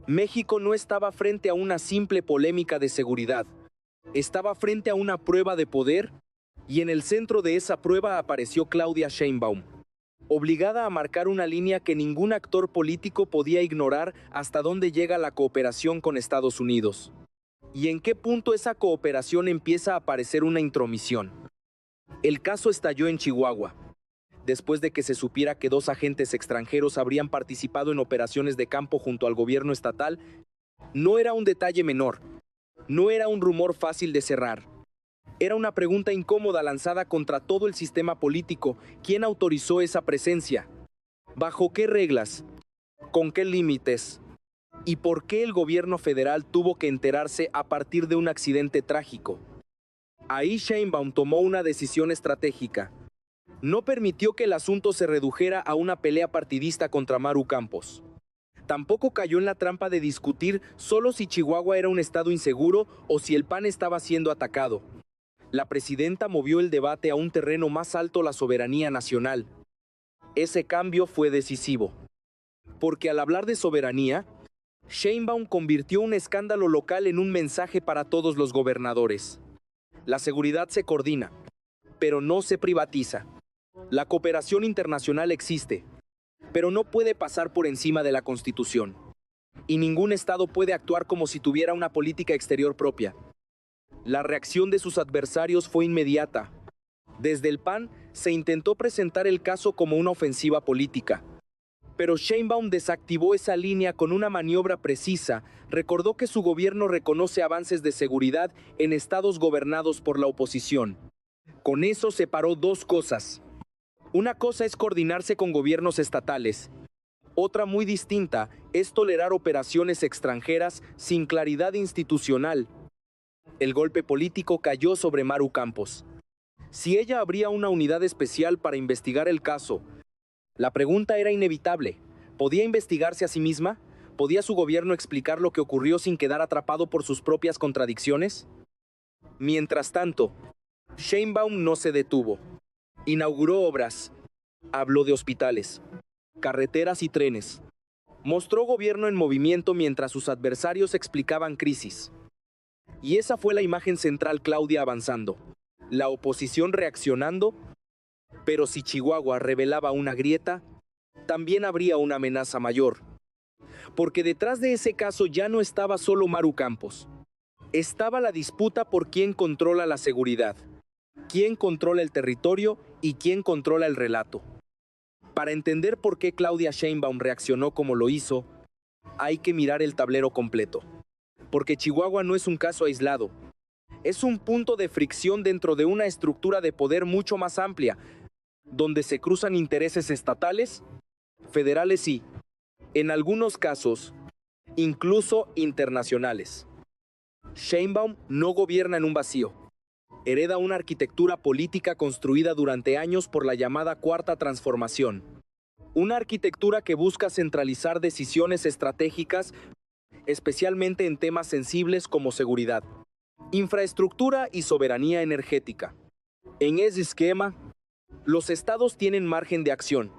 México no estaba frente a una simple polémica de seguridad, estaba frente a una prueba de poder, y en el centro de esa prueba apareció Claudia Sheinbaum, obligada a marcar una línea que ningún actor político podía ignorar hasta dónde llega la cooperación con Estados Unidos. ¿Y en qué punto esa cooperación empieza a parecer una intromisión? El caso estalló en Chihuahua, después de que se supiera que 2 agentes extranjeros habrían participado en operaciones de campo junto al gobierno estatal. No era un detalle menor, no era un rumor fácil de cerrar. Era una pregunta incómoda lanzada contra todo el sistema político. ¿Quién autorizó esa presencia? ¿Bajo qué reglas? ¿Con qué límites? ¿Y por qué el gobierno federal tuvo que enterarse a partir de un accidente trágico? Ahí Sheinbaum tomó una decisión estratégica. No permitió que el asunto se redujera a una pelea partidista contra Maru Campos. Tampoco cayó en la trampa de discutir solo si Chihuahua era un estado inseguro o si el PAN estaba siendo atacado. La presidenta movió el debate a un terreno más alto, la soberanía nacional. Ese cambio fue decisivo, porque al hablar de soberanía, Sheinbaum convirtió un escándalo local en un mensaje para todos los gobernadores. La seguridad se coordina, pero no se privatiza. La cooperación internacional existe, pero no puede pasar por encima de la Constitución. Y ningún estado puede actuar como si tuviera una política exterior propia. La reacción de sus adversarios fue inmediata. Desde el PAN se intentó presentar el caso como una ofensiva política. Pero Sheinbaum desactivó esa línea con una maniobra precisa. Recordó que su gobierno reconoce avances de seguridad en estados gobernados por la oposición. Con eso separó 2 cosas. Una cosa es coordinarse con gobiernos estatales. Otra muy distinta es tolerar operaciones extranjeras sin claridad institucional. El golpe político cayó sobre Maru Campos. Si ella abría una unidad especial para investigar el caso, la pregunta era inevitable. ¿Podía investigarse a sí misma? ¿Podía su gobierno explicar lo que ocurrió sin quedar atrapado por sus propias contradicciones? Mientras tanto, Sheinbaum no se detuvo. Inauguró obras, habló de hospitales, carreteras y trenes. Mostró gobierno en movimiento mientras sus adversarios explicaban crisis. Y esa fue la imagen central: Claudia avanzando, la oposición reaccionando, pero si Chihuahua revelaba una grieta, también habría una amenaza mayor. Porque detrás de ese caso ya no estaba solo Maru Campos. Estaba la disputa por quién controla la seguridad, quién controla el territorio y quién controla el relato. Para entender por qué Claudia Sheinbaum reaccionó como lo hizo, hay que mirar el tablero completo. Porque Chihuahua no es un caso aislado. Es un punto de fricción dentro de una estructura de poder mucho más amplia, donde se cruzan intereses estatales, federales y, en algunos casos, incluso internacionales. Sheinbaum no gobierna en un vacío. Hereda una arquitectura política construida durante años por la llamada Cuarta Transformación. Una arquitectura que busca centralizar decisiones estratégicas, especialmente en temas sensibles como seguridad, infraestructura y soberanía energética. En ese esquema, los estados tienen margen de acción,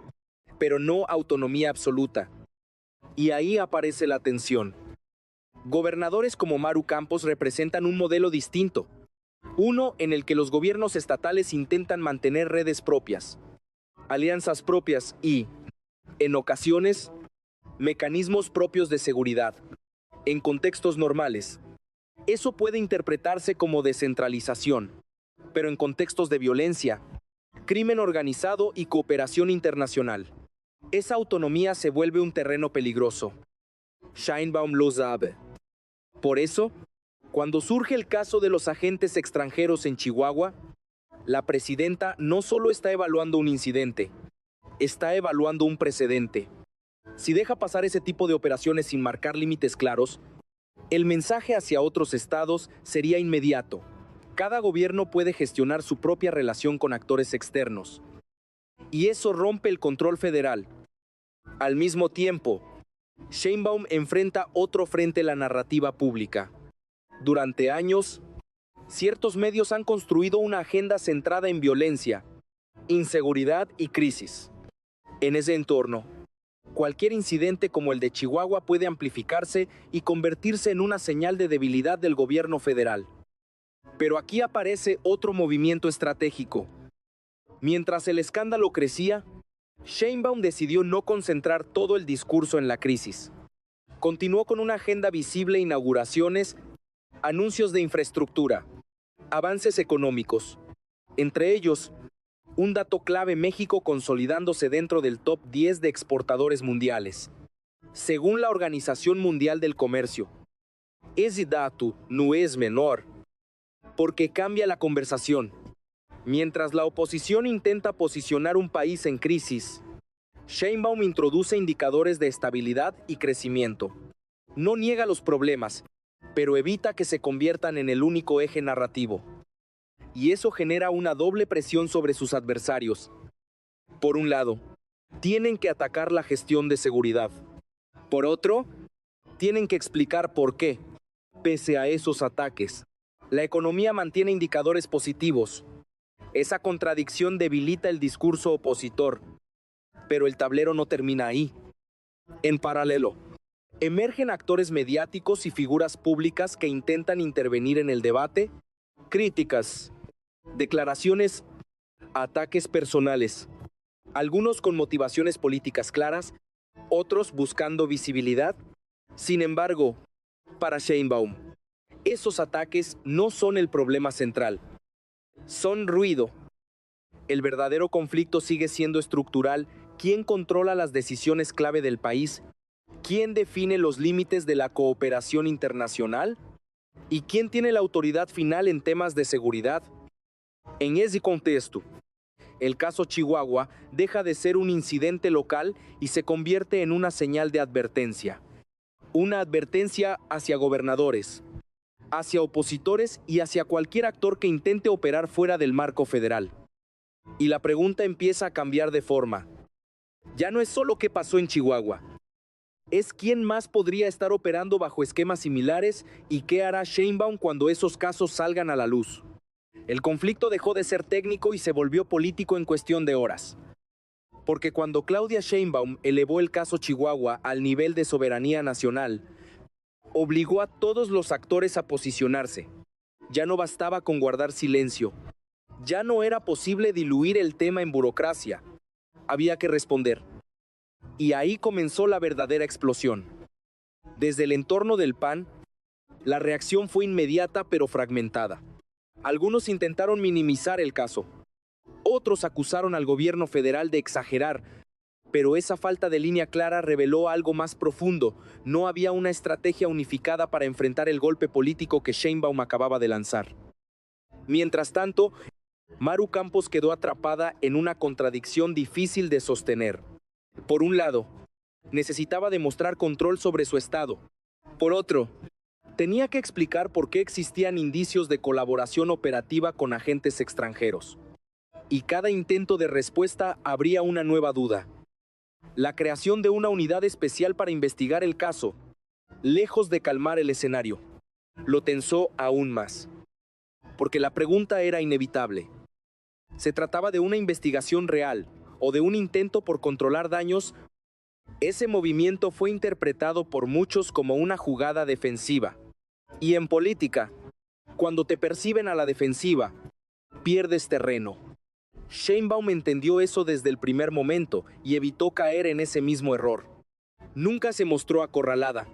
pero no autonomía absoluta. Y ahí aparece la tensión. Gobernadores como Maru Campos representan un modelo distinto, uno en el que los gobiernos estatales intentan mantener redes propias, alianzas propias y, en ocasiones, mecanismos propios de seguridad. En contextos normales, eso puede interpretarse como descentralización, pero en contextos de violencia, crimen organizado y cooperación internacional, esa autonomía se vuelve un terreno peligroso. Sheinbaum lo sabe. Por eso, cuando surge el caso de los agentes extranjeros en Chihuahua, la presidenta no solo está evaluando un incidente, está evaluando un precedente. Si deja pasar ese tipo de operaciones sin marcar límites claros, el mensaje hacia otros estados sería inmediato. Cada gobierno puede gestionar su propia relación con actores externos. Y eso rompe el control federal. Al mismo tiempo, Sheinbaum enfrenta otro frente: la narrativa pública. Durante años, ciertos medios han construido una agenda centrada en violencia, inseguridad y crisis. En ese entorno, cualquier incidente como el de Chihuahua puede amplificarse y convertirse en una señal de debilidad del gobierno federal. Pero aquí aparece otro movimiento estratégico. Mientras el escándalo crecía, Sheinbaum decidió no concentrar todo el discurso en la crisis. Continuó con una agenda visible: inauguraciones, anuncios de infraestructura, avances económicos. Entre ellos, un dato clave: México consolidándose dentro del top 10 de exportadores mundiales. Según la Organización Mundial del Comercio, ese dato no es menor, porque cambia la conversación. Mientras la oposición intenta posicionar un país en crisis, Sheinbaum introduce indicadores de estabilidad y crecimiento. No niega los problemas, pero evita que se conviertan en el único eje narrativo. Y eso genera una doble presión sobre sus adversarios. Por un lado, tienen que atacar la gestión de seguridad. Por otro, tienen que explicar por qué, pese a esos ataques, la economía mantiene indicadores positivos. Esa contradicción debilita el discurso opositor, pero el tablero no termina ahí. En paralelo, emergen actores mediáticos y figuras públicas que intentan intervenir en el debate. Críticas, declaraciones, ataques personales, algunos con motivaciones políticas claras, otros buscando visibilidad. Sin embargo, para Sheinbaum, esos ataques no son el problema central. Son ruido. El verdadero conflicto sigue siendo estructural. ¿Quién controla las decisiones clave del país? ¿Quién define los límites de la cooperación internacional? ¿Y quién tiene la autoridad final en temas de seguridad? En ese contexto, el caso Chihuahua deja de ser un incidente local y se convierte en una señal de advertencia. Una advertencia hacia gobernadores, hacia opositores y hacia cualquier actor que intente operar fuera del marco federal. Y la pregunta empieza a cambiar de forma. Ya no es solo qué pasó en Chihuahua. Es quién más podría estar operando bajo esquemas similares y qué hará Sheinbaum cuando esos casos salgan a la luz. El conflicto dejó de ser técnico y se volvió político en cuestión de horas. Porque cuando Claudia Sheinbaum elevó el caso Chihuahua al nivel de soberanía nacional, obligó a todos los actores a posicionarse. Ya no bastaba con guardar silencio. Ya no era posible diluir el tema en burocracia. Había que responder. Y ahí comenzó la verdadera explosión. Desde el entorno del PAN, la reacción fue inmediata pero fragmentada. Algunos intentaron minimizar el caso. Otros acusaron al gobierno federal de exagerar, pero esa falta de línea clara reveló algo más profundo. No había una estrategia unificada para enfrentar el golpe político que Sheinbaum acababa de lanzar. Mientras tanto, Maru Campos quedó atrapada en una contradicción difícil de sostener. Por un lado, necesitaba demostrar control sobre su estado. Por otro, tenía que explicar por qué existían indicios de colaboración operativa con agentes extranjeros. Y cada intento de respuesta abría una nueva duda. La creación de una unidad especial para investigar el caso, lejos de calmar el escenario, lo tensó aún más. Porque la pregunta era inevitable. ¿Se trataba de una investigación real o de un intento por controlar daños? Ese movimiento fue interpretado por muchos como una jugada defensiva. Y en política, cuando te perciben a la defensiva, pierdes terreno. Sheinbaum entendió eso desde el primer momento y evitó caer en ese mismo error. Nunca se mostró acorralada.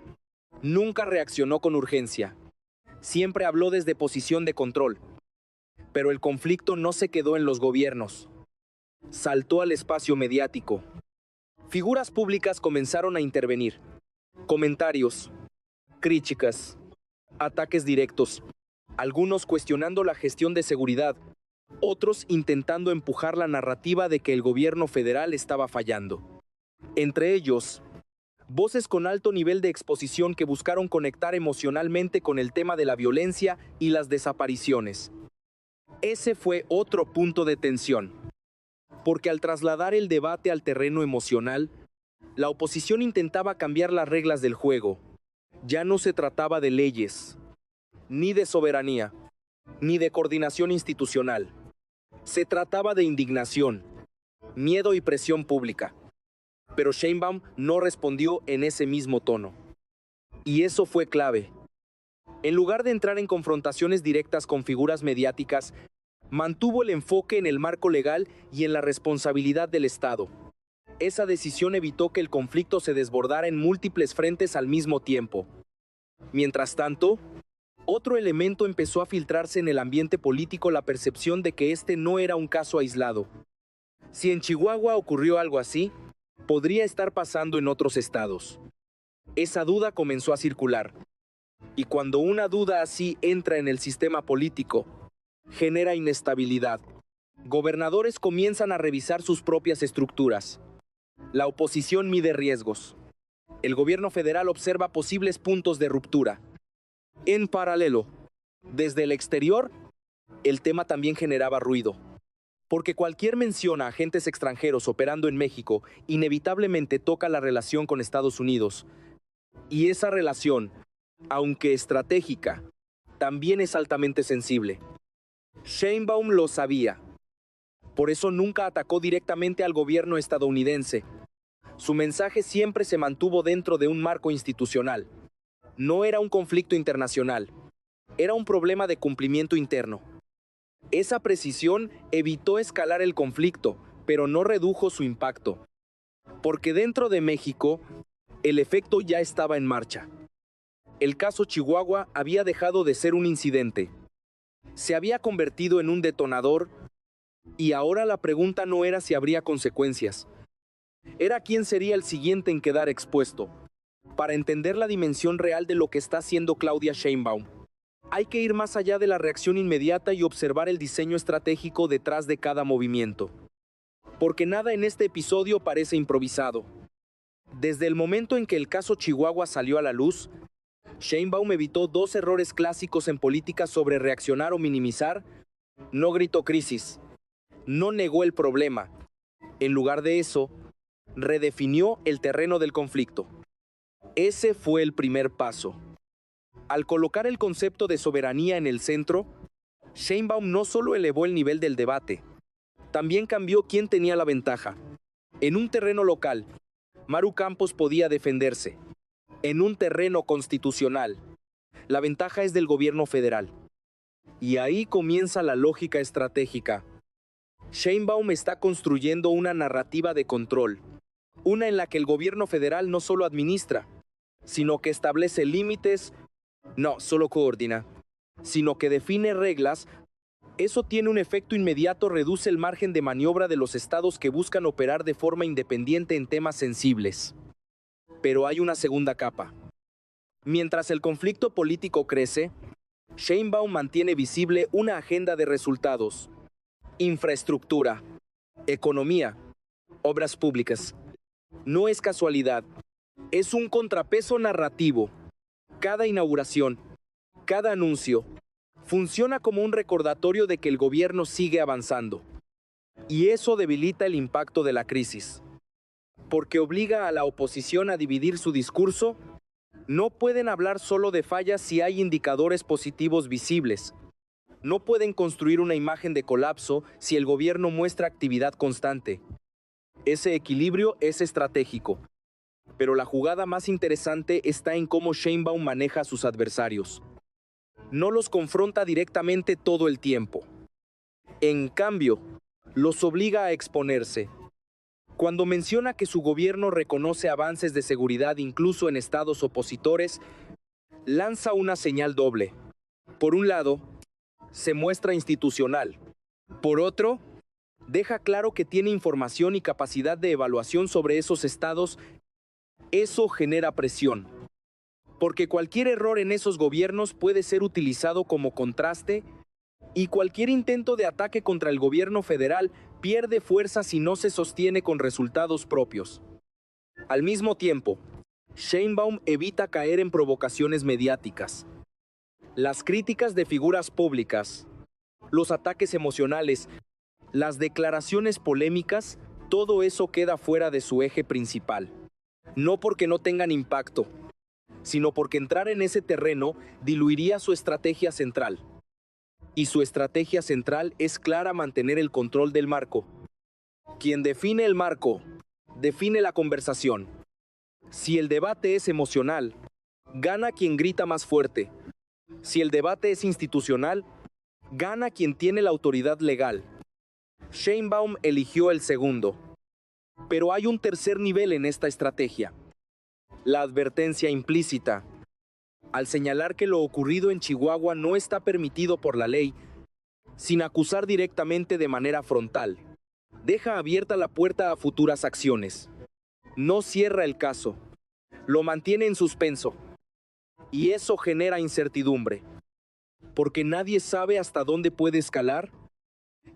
Nunca reaccionó con urgencia. Siempre habló desde posición de control. Pero el conflicto no se quedó en los gobiernos. Saltó al espacio mediático. Figuras públicas comenzaron a intervenir. Comentarios, críticas, ataques directos. Algunos cuestionando la gestión de seguridad. Otros intentando empujar la narrativa de que el gobierno federal estaba fallando. Entre ellos, voces con alto nivel de exposición que buscaron conectar emocionalmente con el tema de la violencia y las desapariciones. Ese fue otro punto de tensión, porque al trasladar el debate al terreno emocional, la oposición intentaba cambiar las reglas del juego. Ya no se trataba de leyes, ni de soberanía, ni de coordinación institucional. Se trataba de indignación, miedo y presión pública. Pero Sheinbaum no respondió en ese mismo tono. Y eso fue clave. En lugar de entrar en confrontaciones directas con figuras mediáticas, mantuvo el enfoque en el marco legal y en la responsabilidad del Estado. Esa decisión evitó que el conflicto se desbordara en múltiples frentes al mismo tiempo. Mientras tanto, otro elemento empezó a filtrarse en el ambiente político: la percepción de que este no era un caso aislado. Si en Chihuahua ocurrió algo así, podría estar pasando en otros estados. Esa duda comenzó a circular. Y cuando una duda así entra en el sistema político, genera inestabilidad. Gobernadores comienzan a revisar sus propias estructuras. La oposición mide riesgos. El gobierno federal observa posibles puntos de ruptura. En paralelo, desde el exterior, el tema también generaba ruido. Porque cualquier mención a agentes extranjeros operando en México inevitablemente toca la relación con Estados Unidos. Y esa relación, aunque estratégica, también es altamente sensible. Sheinbaum lo sabía. Por eso nunca atacó directamente al gobierno estadounidense. Su mensaje siempre se mantuvo dentro de un marco institucional. No era un conflicto internacional, era un problema de cumplimiento interno. Esa precisión evitó escalar el conflicto, pero no redujo su impacto. Porque dentro de México, el efecto ya estaba en marcha. El caso Chihuahua había dejado de ser un incidente. Se había convertido en un detonador, y ahora la pregunta no era si habría consecuencias. Era quién sería el siguiente en quedar expuesto. Para entender la dimensión real de lo que está haciendo Claudia Sheinbaum, hay que ir más allá de la reacción inmediata y observar el diseño estratégico detrás de cada movimiento. Porque nada en este episodio parece improvisado. Desde el momento en que el caso Chihuahua salió a la luz, Sheinbaum evitó dos errores clásicos en política sobre reaccionar o minimizar. No gritó crisis, no negó el problema. En lugar de eso, redefinió el terreno del conflicto. Ese fue el primer paso. Al colocar el concepto de soberanía en el centro, Sheinbaum no solo elevó el nivel del debate, también cambió quién tenía la ventaja. En un terreno local, Maru Campos podía defenderse. En un terreno constitucional, la ventaja es del gobierno federal. Y ahí comienza la lógica estratégica. Sheinbaum está construyendo una narrativa de control, una en la que el gobierno federal no solo administra, sino que establece límites, no solo coordina, sino que define reglas. Eso tiene un efecto inmediato: reduce el margen de maniobra de los estados que buscan operar de forma independiente en temas sensibles. Pero hay una segunda capa. Mientras el conflicto político crece, Sheinbaum mantiene visible una agenda de resultados: infraestructura, economía, obras públicas. No es casualidad, es un contrapeso narrativo. Cada inauguración, cada anuncio, funciona como un recordatorio de que el gobierno sigue avanzando. Y eso debilita el impacto de la crisis, porque obliga a la oposición a dividir su discurso. No pueden hablar solo de fallas si hay indicadores positivos visibles. No pueden construir una imagen de colapso si el gobierno muestra actividad constante. Ese equilibrio es estratégico. Pero la jugada más interesante está en cómo Sheinbaum maneja a sus adversarios. No los confronta directamente todo el tiempo. En cambio, los obliga a exponerse. Cuando menciona que su gobierno reconoce avances de seguridad incluso en estados opositores, lanza una señal doble. Por un lado, se muestra institucional. Por otro, deja claro que tiene información y capacidad de evaluación sobre esos estados. Eso genera presión, porque cualquier error en esos gobiernos puede ser utilizado como contraste, y cualquier intento de ataque contra el gobierno federal pierde fuerza si no se sostiene con resultados propios. Al mismo tiempo, Sheinbaum evita caer en provocaciones mediáticas. Las críticas de figuras públicas, los ataques emocionales, las declaraciones polémicas, todo eso queda fuera de su eje principal. No porque no tengan impacto, sino porque entrar en ese terreno diluiría su estrategia central. Y su estrategia central es clara: mantener el control del marco. Quien define el marco define la conversación. Si el debate es emocional, gana quien grita más fuerte. Si el debate es institucional, gana quien tiene la autoridad legal. Sheinbaum eligió el segundo. Pero hay un tercer nivel en esta estrategia: la advertencia implícita. Al señalar que lo ocurrido en Chihuahua no está permitido por la ley, sin acusar directamente de manera frontal, deja abierta la puerta a futuras acciones. No cierra el caso, lo mantiene en suspenso. Y eso genera incertidumbre, porque nadie sabe hasta dónde puede escalar.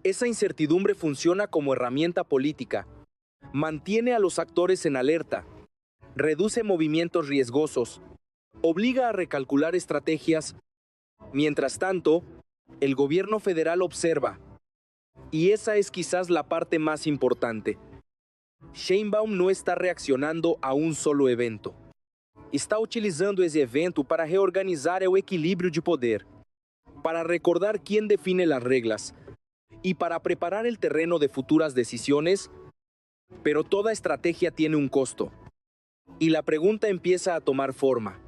Esa incertidumbre funciona como herramienta política. Mantiene a los actores en alerta, reduce movimientos riesgosos, obliga a recalcular estrategias. Mientras tanto, el gobierno federal observa. Y esa es quizás la parte más importante. Sheinbaum no está reaccionando a un solo evento. Está utilizando ese evento para reorganizar el equilibrio de poder, para recordar quién define las reglas y para preparar el terreno de futuras decisiones. Pero toda estrategia tiene un costo. Y la pregunta empieza a tomar forma.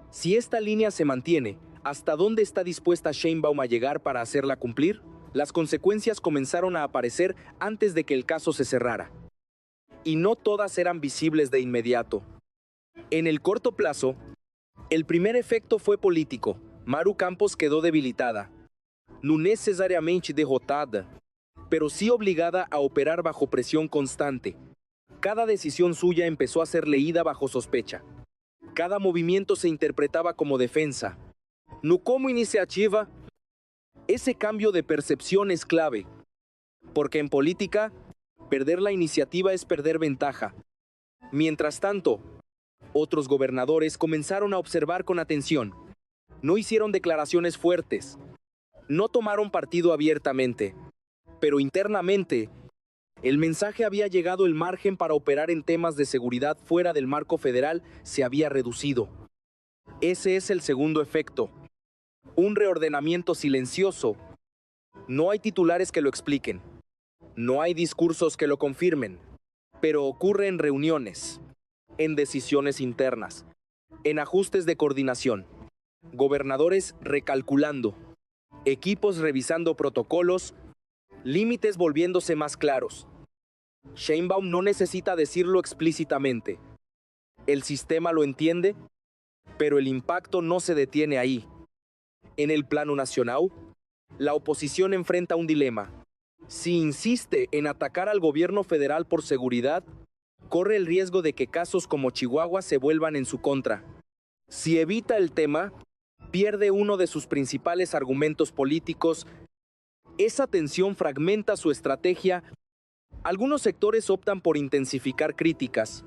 Si esta línea se mantiene, ¿hasta dónde está dispuesta Sheinbaum a llegar para hacerla cumplir? Las consecuencias comenzaron a aparecer antes de que el caso se cerrara. Y no todas eran visibles de inmediato. En el corto plazo, el primer efecto fue político. Maru Campos quedó debilitada, no necesariamente derrotada, pero sí obligada a operar bajo presión constante. Cada decisión suya empezó a ser leída bajo sospecha. Cada movimiento se interpretaba como defensa, no como iniciativa. Ese cambio de percepción es clave, porque en política, perder la iniciativa es perder ventaja. Mientras tanto, otros gobernadores comenzaron a observar con atención. No hicieron declaraciones fuertes, no tomaron partido abiertamente, pero internamente, el mensaje había llegado. El margen para operar en temas de seguridad fuera del marco federal se había reducido. Ese es el segundo efecto. Un reordenamiento silencioso. No hay titulares que lo expliquen. No hay discursos que lo confirmen. Pero ocurre en reuniones, en decisiones internas, en ajustes de coordinación. Gobernadores recalculando, equipos revisando protocolos, límites volviéndose más claros. Sheinbaum no necesita decirlo explícitamente. El sistema lo entiende, pero el impacto no se detiene ahí. En el plano nacional, la oposición enfrenta un dilema. Si insiste en atacar al gobierno federal por seguridad, corre el riesgo de que casos como Chihuahua se vuelvan en su contra. Si evita el tema, pierde uno de sus principales argumentos políticos. Esa tensión fragmenta su estrategia. Algunos sectores optan por intensificar críticas,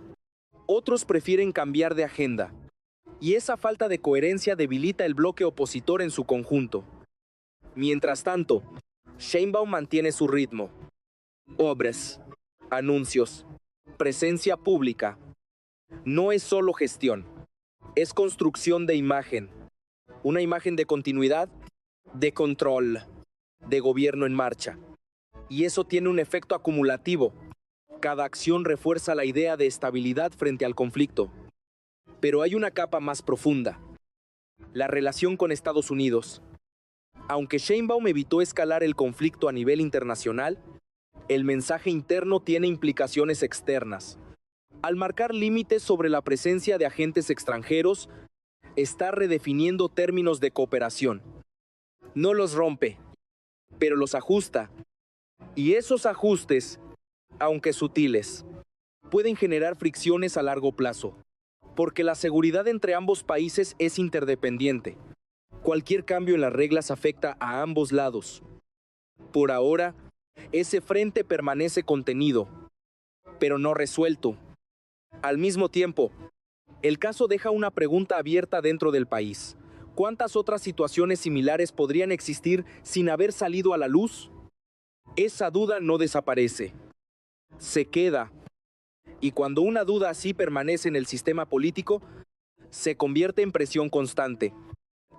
otros prefieren cambiar de agenda, y esa falta de coherencia debilita el bloque opositor en su conjunto. Mientras tanto, Sheinbaum mantiene su ritmo. Obras, anuncios, presencia pública. No es solo gestión, es construcción de imagen. Una imagen de continuidad, de control, de gobierno en marcha. Y eso tiene un efecto acumulativo. Cada acción refuerza la idea de estabilidad frente al conflicto. Pero hay una capa más profunda: la relación con Estados Unidos. Aunque Sheinbaum evitó escalar el conflicto a nivel internacional, el mensaje interno tiene implicaciones externas. Al marcar límites sobre la presencia de agentes extranjeros, está redefiniendo términos de cooperación. No los rompe, pero los ajusta. Y esos ajustes, aunque sutiles, pueden generar fricciones a largo plazo, porque la seguridad entre ambos países es interdependiente. Cualquier cambio en las reglas afecta a ambos lados. Por ahora, ese frente permanece contenido, pero no resuelto. Al mismo tiempo, el caso deja una pregunta abierta dentro del país. ¿Cuántas otras situaciones similares podrían existir sin haber salido a la luz? Esa duda no desaparece, se queda. Y cuando una duda así permanece en el sistema político, se convierte en presión constante.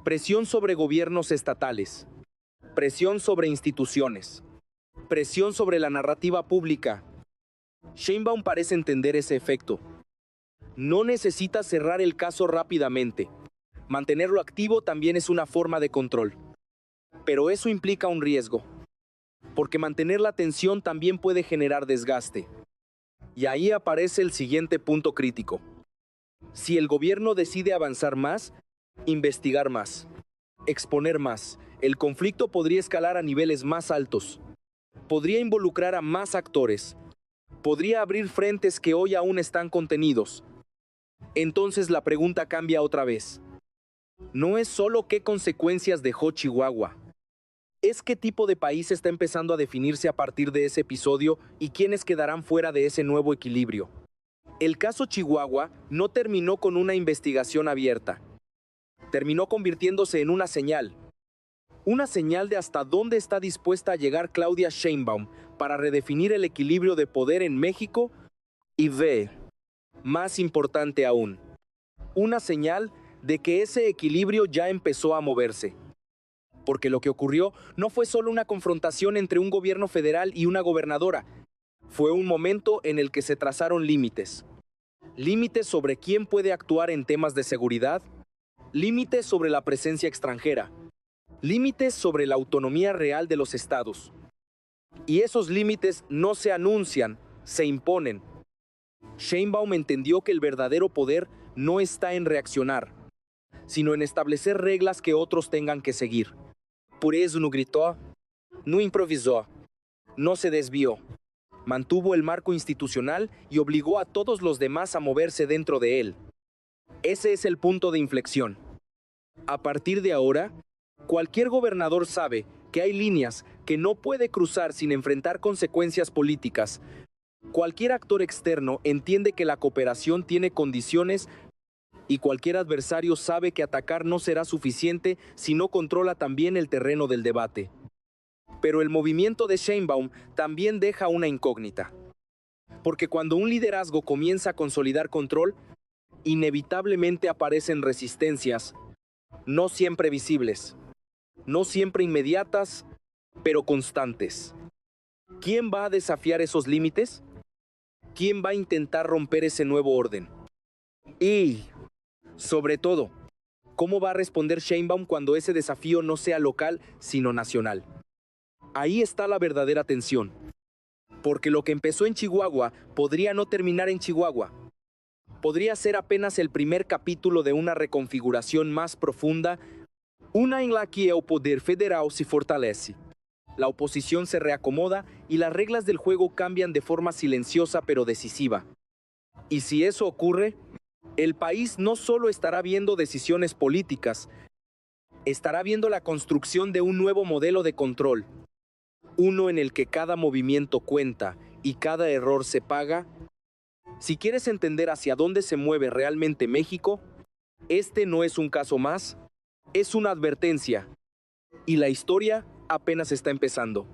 Presión sobre gobiernos estatales, presión sobre instituciones, presión sobre la narrativa pública. Sheinbaum parece entender ese efecto. No necesita cerrar el caso rápidamente. Mantenerlo activo también es una forma de control. Pero eso implica un riesgo, porque mantener la tensión también puede generar desgaste. Y ahí aparece el siguiente punto crítico. Si el gobierno decide avanzar más, investigar más, exponer más, el conflicto podría escalar a niveles más altos. Podría involucrar a más actores. Podría abrir frentes que hoy aún están contenidos. Entonces la pregunta cambia otra vez. No es solo qué consecuencias dejó Chihuahua. Es qué tipo de país está empezando a definirse a partir de ese episodio y quiénes quedarán fuera de ese nuevo equilibrio. El caso Chihuahua no terminó con una investigación abierta. Terminó convirtiéndose en una señal de hasta dónde está dispuesta a llegar Claudia Sheinbaum para redefinir el equilibrio de poder en México y más importante aún, una señal de que ese equilibrio ya empezó a moverse. Porque lo que ocurrió no fue solo una confrontación entre un gobierno federal y una gobernadora. Fue un momento en el que se trazaron límites. Límites sobre quién puede actuar en temas de seguridad, límites sobre la presencia extranjera, límites sobre la autonomía real de los estados. Y esos límites no se anuncian, se imponen. Sheinbaum entendió que el verdadero poder no está en reaccionar, sino en establecer reglas que otros tengan que seguir. Por eso no gritó, no improvisó, no se desvió. Mantuvo el marco institucional y obligó a todos los demás a moverse dentro de él. Ese es el punto de inflexión. A partir de ahora, cualquier gobernador sabe que hay líneas que no puede cruzar sin enfrentar consecuencias políticas. Cualquier actor externo entiende que la cooperación tiene condiciones y cualquier adversario sabe que atacar no será suficiente si no controla también el terreno del debate. Pero el movimiento de Sheinbaum también deja una incógnita. Porque cuando un liderazgo comienza a consolidar control, inevitablemente aparecen resistencias, no siempre visibles, no siempre inmediatas, pero constantes. ¿Quién va a desafiar esos límites? ¿Quién va a intentar romper ese nuevo orden? Y, sobre todo, ¿cómo va a responder Sheinbaum cuando ese desafío no sea local, sino nacional? Ahí está la verdadera tensión. Porque lo que empezó en Chihuahua podría no terminar en Chihuahua. Podría ser apenas el primer capítulo de una reconfiguración más profunda, una en la que el poder federal se fortalece. La oposición se reacomoda y las reglas del juego cambian de forma silenciosa pero decisiva. Y si eso ocurre, el país no solo estará viendo decisiones políticas, estará viendo la construcción de un nuevo modelo de control. Uno en el que cada movimiento cuenta y cada error se paga. Si quieres entender hacia dónde se mueve realmente México, este no es un caso más, es una advertencia. Y la historia apenas está empezando.